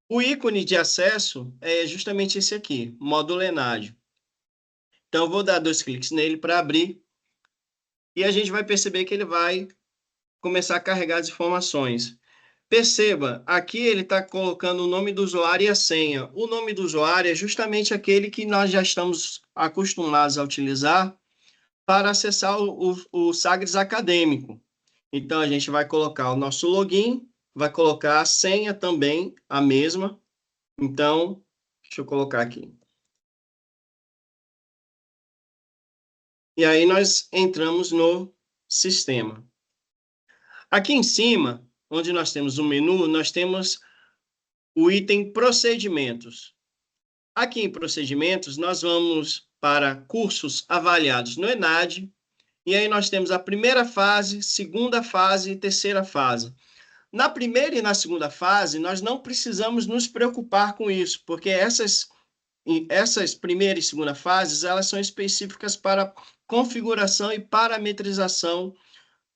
O ícone de acesso é justamente esse aqui, módulo ENAD. Então, eu vou dar 2 cliques nele para abrir, e a gente vai perceber que ele vai começar a carregar as informações. Perceba, aqui ele está colocando o nome do usuário e a senha. O nome do usuário é justamente aquele que nós já estamos acostumados a utilizar para acessar o Sagres Acadêmico. Então, a gente vai colocar o nosso login, vai colocar a senha também, a mesma. Então, deixa eu colocar aqui. E aí nós entramos no sistema. Aqui em cima, onde nós temos o menu, nós temos o item procedimentos. Aqui em procedimentos, nós vamos para cursos avaliados no ENAD, e aí nós temos a primeira fase, segunda fase e terceira fase. Na primeira e na segunda fase, nós não precisamos nos preocupar com isso, porque essas primeira e segunda fases, elas são específicas para configuração e parametrização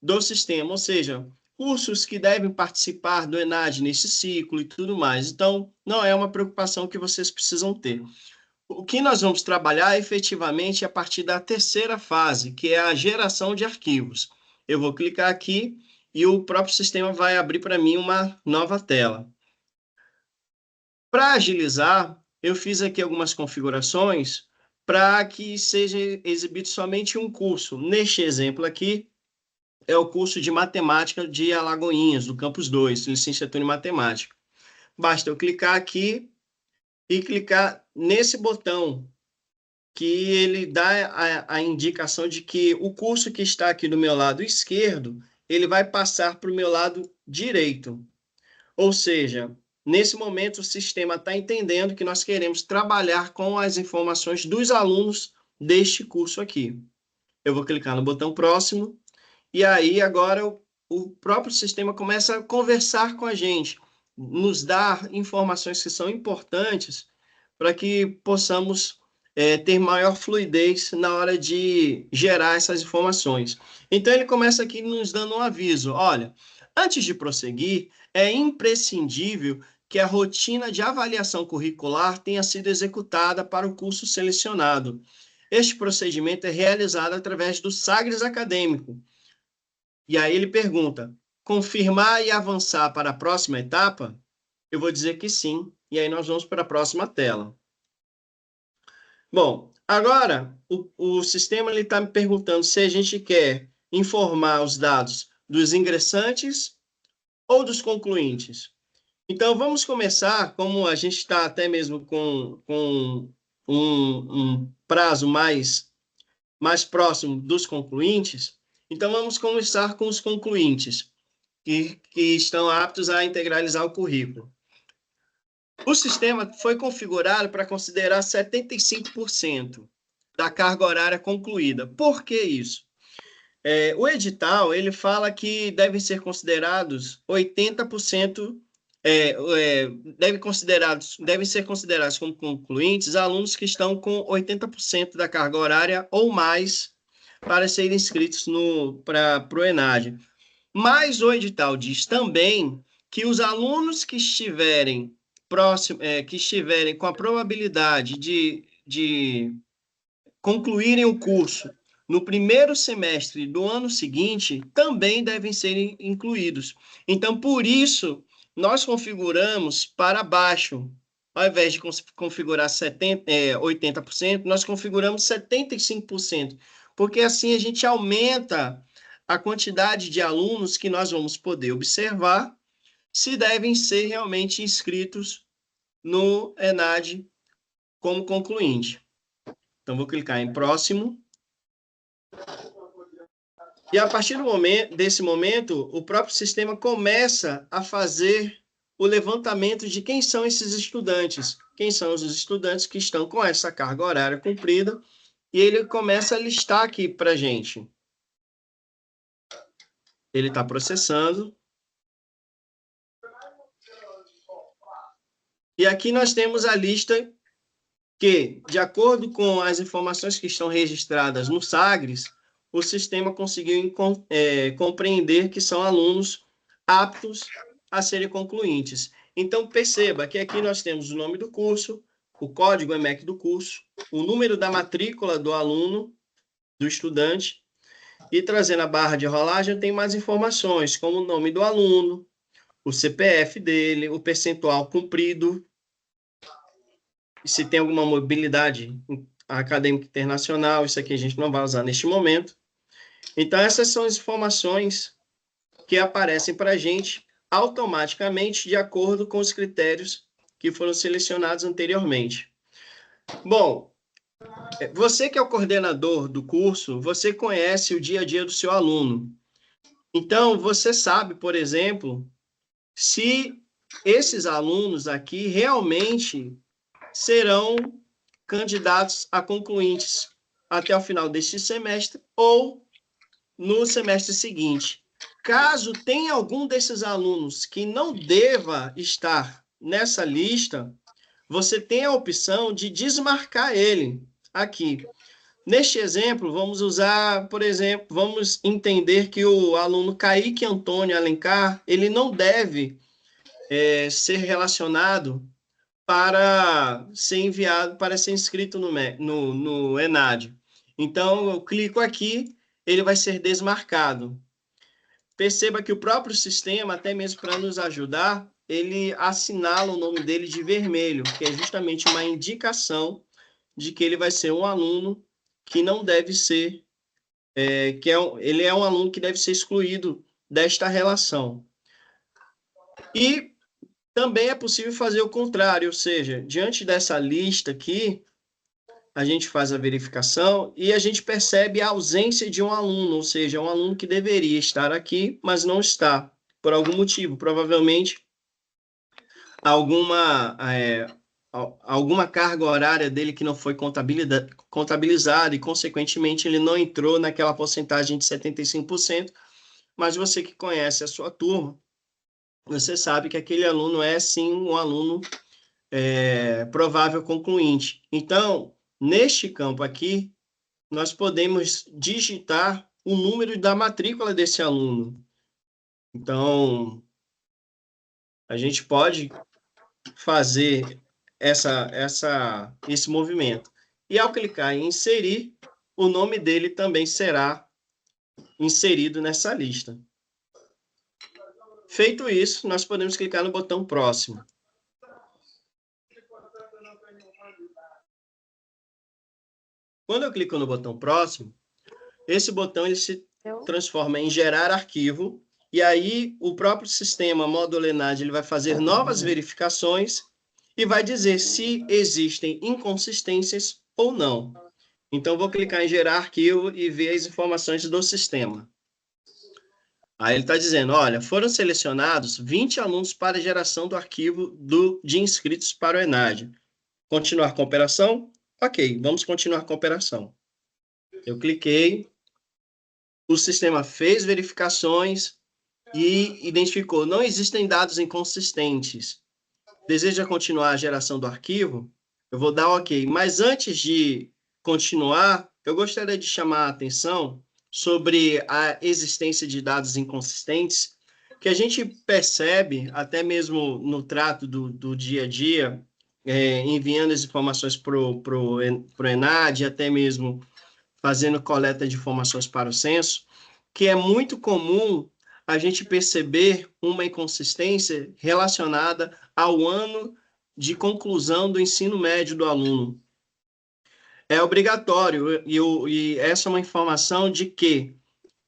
do sistema, ou seja, cursos que devem participar do ENAD nesse ciclo e tudo mais. Então, não é uma preocupação que vocês precisam ter. O que nós vamos trabalhar efetivamente é a partir da terceira fase, que é a geração de arquivos. Eu vou clicar aqui e o próprio sistema vai abrir para mim uma nova tela. Para agilizar, eu fiz aqui algumas configurações para que seja exibido somente um curso. Neste exemplo aqui, é o curso de Matemática de Alagoinhas, do Campus 2, licenciatura em Matemática. Basta eu clicar aqui e clicar nesse botão, que ele dá a indicação de que o curso que está aqui do meu lado esquerdo, ele vai passar para o meu lado direito. Ou seja, nesse momento o sistema está entendendo que nós queremos trabalhar com as informações dos alunos deste curso aqui. Eu vou clicar no botão próximo, e aí agora o próprio sistema começa a conversar com a gente, nos dar informações que são importantes para que possamos ter maior fluidez na hora de gerar essas informações. Então, ele começa aqui nos dando um aviso. Olha, antes de prosseguir, é imprescindível que a rotina de avaliação curricular tenha sido executada para o curso selecionado. Este procedimento é realizado através do Sagres Acadêmico. E aí ele pergunta, confirmar e avançar para a próxima etapa? Eu vou dizer que sim, e aí nós vamos para a próxima tela. Bom, agora o sistema está me perguntando se a gente quer informar os dados dos ingressantes ou dos concluintes. Então, vamos começar, como a gente está até mesmo com um prazo mais próximo dos concluintes, então vamos começar com os concluintes, que estão aptos a integralizar o currículo. O sistema foi configurado para considerar 75% da carga horária concluída. Por que isso? O edital ele fala que devem ser considerados 80%, devem ser considerados como concluintes alunos que estão com 80% da carga horária ou mais para serem inscritos para o ENAD. Mas o edital diz também que os alunos que estiverem que estiverem com a probabilidade de concluírem o curso no primeiro semestre do ano seguinte, também devem ser incluídos. Então, por isso, nós configuramos para baixo. Ao invés de configurar 80%, nós configuramos 75%, porque assim a gente aumenta a quantidade de alunos que nós vamos poder observar se devem ser realmente inscritos no ENAD como concluinte. Então, vou clicar em próximo. E a partir desse momento, o próprio sistema começa a fazer o levantamento de quem são esses estudantes, quem são os estudantes que estão com essa carga horária cumprida, e ele começa a listar aqui para a gente. Ele está processando. E aqui nós temos a lista que, de acordo com as informações que estão registradas no Sagres, o sistema conseguiu compreender que são alunos aptos a serem concluintes. Então, perceba que aqui nós temos o nome do curso, o código EMEC do curso, o número da matrícula do aluno, do estudante, e trazendo a barra de rolagem tem mais informações, como o nome do aluno, o CPF dele, o percentual cumprido, se tem alguma mobilidade acadêmica internacional, isso aqui a gente não vai usar neste momento. Então, essas são as informações que aparecem para a gente automaticamente de acordo com os critérios que foram selecionados anteriormente. Bom, você que é o coordenador do curso, você conhece o dia a dia do seu aluno. Então, você sabe, por exemplo, se esses alunos aqui realmente serão candidatos a concluintes até o final deste semestre ou no semestre seguinte. Caso tenha algum desses alunos que não deva estar nessa lista, você tem a opção de desmarcar ele aqui. Neste exemplo, vamos usar, por exemplo, vamos entender que o aluno Kaique Antônio Alencar, ele não deve ser relacionado para ser enviado, para ser inscrito no ENAD. Então, eu clico aqui, ele vai ser desmarcado. Perceba que o próprio sistema, até mesmo para nos ajudar, ele assinala o nome dele de vermelho, que é justamente uma indicação de que ele vai ser um aluno que não deve ser, ele é um aluno que deve ser excluído desta relação. E também é possível fazer o contrário, ou seja, diante dessa lista aqui, a gente faz a verificação e a gente percebe a ausência de um aluno, ou seja, um aluno que deveria estar aqui, mas não está, por algum motivo, provavelmente alguma carga horária dele que não foi contabilizada e, consequentemente, ele não entrou naquela porcentagem de 75%, mas você que conhece a sua turma, você sabe que aquele aluno é, sim, um aluno provável concluinte. Então, neste campo aqui, nós podemos digitar o número da matrícula desse aluno. Então, a gente pode fazer esse movimento. E ao clicar em inserir, o nome dele também será inserido nessa lista. Feito isso, nós podemos clicar no botão próximo. Quando eu clico no botão próximo, esse botão ele se transforma em gerar arquivo, e aí o próprio sistema módulo ENAD ele vai fazer novas verificações e vai dizer se existem inconsistências ou não. Então, vou clicar em gerar arquivo e ver as informações do sistema. Aí ele está dizendo, olha, foram selecionados 20 alunos para geração do arquivo de inscritos para o ENAD. Continuar com a operação? Ok, vamos continuar com a operação. Eu cliquei, o sistema fez verificações e identificou, não existem dados inconsistentes. Deseja continuar a geração do arquivo? Eu vou dar ok. Mas antes de continuar, eu gostaria de chamar a atenção sobre a existência de dados inconsistentes, que a gente percebe, até mesmo no trato do dia a dia, enviando as informações para o ENAD, até mesmo fazendo coleta de informações para o censo, que é muito comum a gente perceber uma inconsistência relacionada ao ano de conclusão do ensino médio do aluno. É obrigatório, e essa é uma informação de que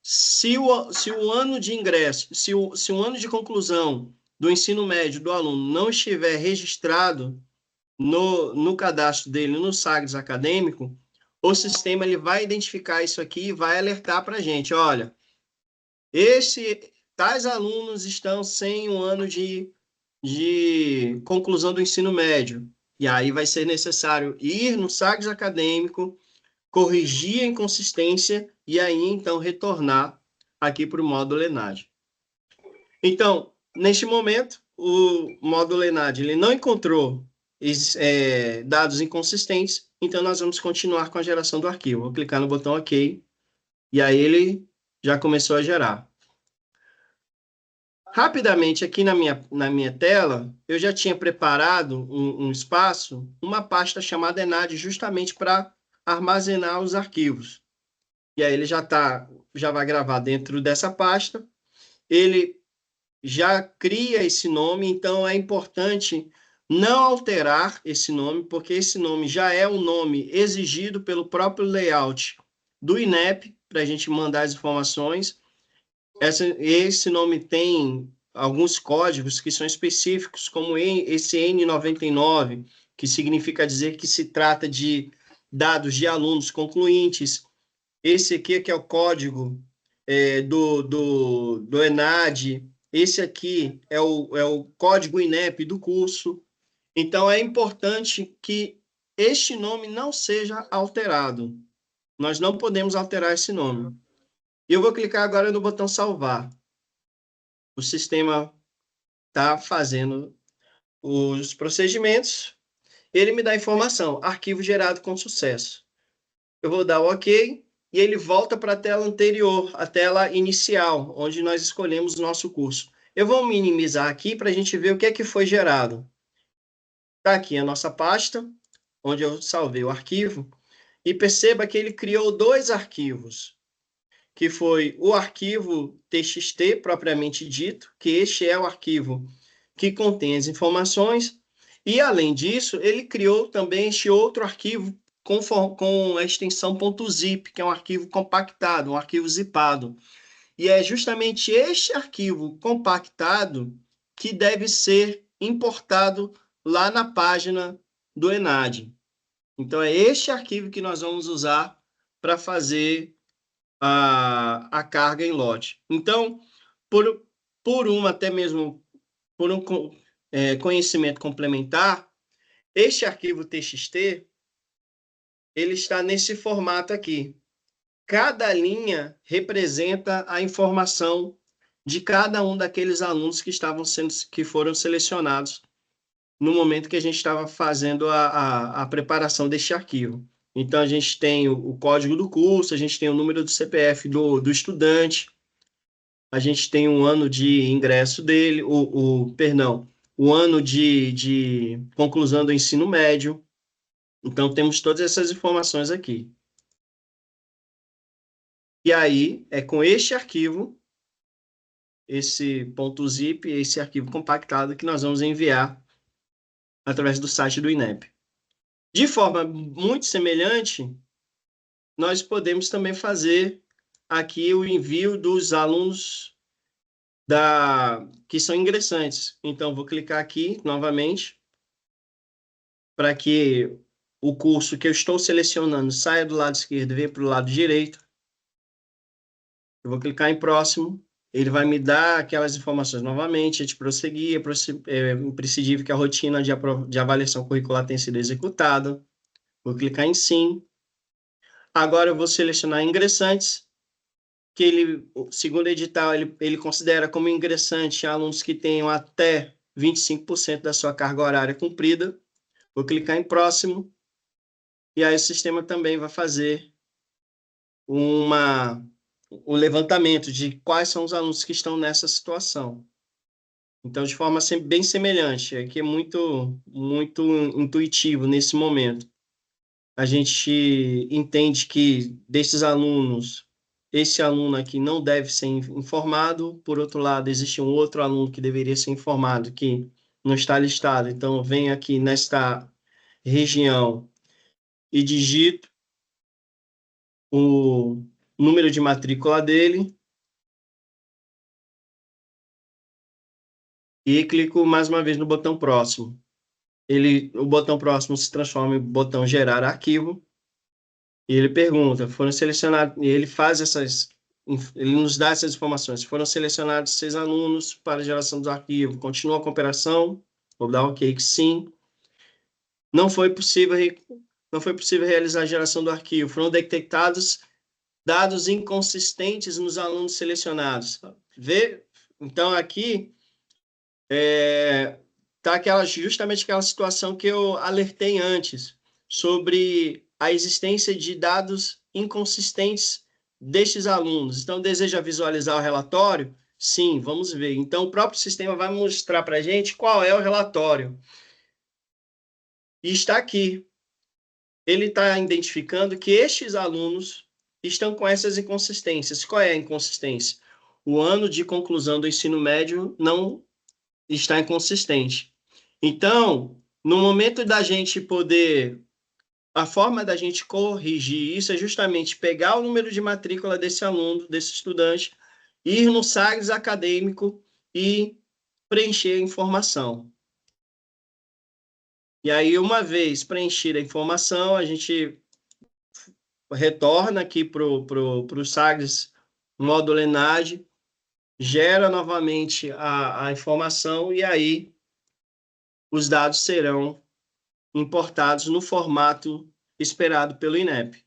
se o ano de ingresso, se o ano de conclusão do ensino médio do aluno não estiver registrado no cadastro dele, no SAGS acadêmico, o sistema ele vai identificar isso aqui e vai alertar para a gente, olha, tais alunos estão sem um ano de conclusão do ensino médio. E aí vai ser necessário ir no SAGS acadêmico, corrigir a inconsistência e aí, então, retornar aqui para o módulo ENAD. Então, neste momento, o módulo ENAD ele não encontrou dados inconsistentes, então nós vamos continuar com a geração do arquivo. Vou clicar no botão OK, e aí ele já começou a gerar. Rapidamente, aqui na minha tela, eu já tinha preparado um espaço, uma pasta chamada Enad, justamente para armazenar os arquivos. E aí ele já vai gravar dentro dessa pasta. Ele já cria esse nome, então é importante não alterar esse nome, porque esse nome já é o nome exigido pelo próprio layout do INEP, para a gente mandar as informações. Esse nome tem alguns códigos que são específicos, como esse N99, que significa dizer que se trata de dados de alunos concluintes. Esse aqui que é o código do ENAD. Esse aqui é o código INEP do curso. Então, é importante que este nome não seja alterado. Nós não podemos alterar esse nome. Eu vou clicar agora no botão salvar. O sistema está fazendo os procedimentos. Ele me dá a informação, arquivo gerado com sucesso. Eu vou dar OK e ele volta para a tela anterior, a tela inicial, onde nós escolhemos o nosso curso. Eu vou minimizar aqui para a gente ver o que é que foi gerado. Está aqui a nossa pasta, onde eu salvei o arquivo, e perceba que ele criou dois arquivos, que foi o arquivo TXT, propriamente dito, que este é o arquivo que contém as informações, e, além disso, ele criou também este outro arquivo com a extensão .zip, que é um arquivo compactado, um arquivo zipado. E é justamente este arquivo compactado que deve ser importado lá na página do ENAD. Então, é este arquivo que nós vamos usar para fazer a carga em lote. Então, até mesmo por um conhecimento complementar, este arquivo TXT, ele está nesse formato aqui. Cada linha representa a informação de cada um daqueles alunos que foram selecionados no momento que a gente estava fazendo a preparação deste arquivo. Então, a gente tem o código do curso, a gente tem o número do CPF do estudante, a gente tem o ano de ingresso dele, perdão, o ano de conclusão do ensino médio. Então, temos todas essas informações aqui. E aí, é com este arquivo, esse .zip, esse arquivo compactado, que nós vamos enviar através do site do INEP. De forma muito semelhante, nós podemos também fazer aqui o envio dos alunos que são ingressantes. Então, vou clicar aqui novamente para que o curso que eu estou selecionando saia do lado esquerdo e venha para o lado direito. Eu vou clicar em próximo, ele vai me dar aquelas informações novamente, a gente prosseguir, é imprescindível que a rotina de avaliação curricular tenha sido executada. Vou clicar em sim. Agora eu vou selecionar ingressantes, que ele, segundo o edital, ele considera como ingressante alunos que tenham até 25% da sua carga horária cumprida. Vou clicar em próximo, e aí o sistema também vai fazer o levantamento de quais são os alunos que estão nessa situação. Então, de forma bem semelhante, aqui é muito, muito intuitivo nesse momento. A gente entende que desses alunos, esse aluno aqui não deve ser informado, por outro lado, existe um outro aluno que deveria ser informado, que não está listado. Então, venho aqui nesta região e digito o número de matrícula dele e clico mais uma vez no botão próximo. O botão próximo se transforma em botão gerar arquivo e ele pergunta, foram selecionados, e ele nos dá essas informações. Foram selecionados 6 alunos para a geração do arquivo. Continua a cooperação, vou dar OK que sim. Não foi possível realizar a geração do arquivo. Foram detectados dados inconsistentes nos alunos selecionados. Então, aqui está justamente aquela situação que eu alertei antes, sobre a existência de dados inconsistentes destes alunos. Então, deseja visualizar o relatório? Sim, vamos ver. Então, o próprio sistema vai mostrar para a gente qual é o relatório. E está aqui. Ele está identificando que estes alunos estão com essas inconsistências. Qual é a inconsistência? O ano de conclusão do ensino médio não está inconsistente. Então, no momento da gente poder, a forma da gente corrigir isso é justamente pegar o número de matrícula desse aluno, desse estudante, ir no SAGS acadêmico e preencher a informação. E aí, uma vez preenchida a informação, a gente retorna aqui para o SAGS módulo ENAD, gera novamente a informação e aí os dados serão importados no formato esperado pelo INEP.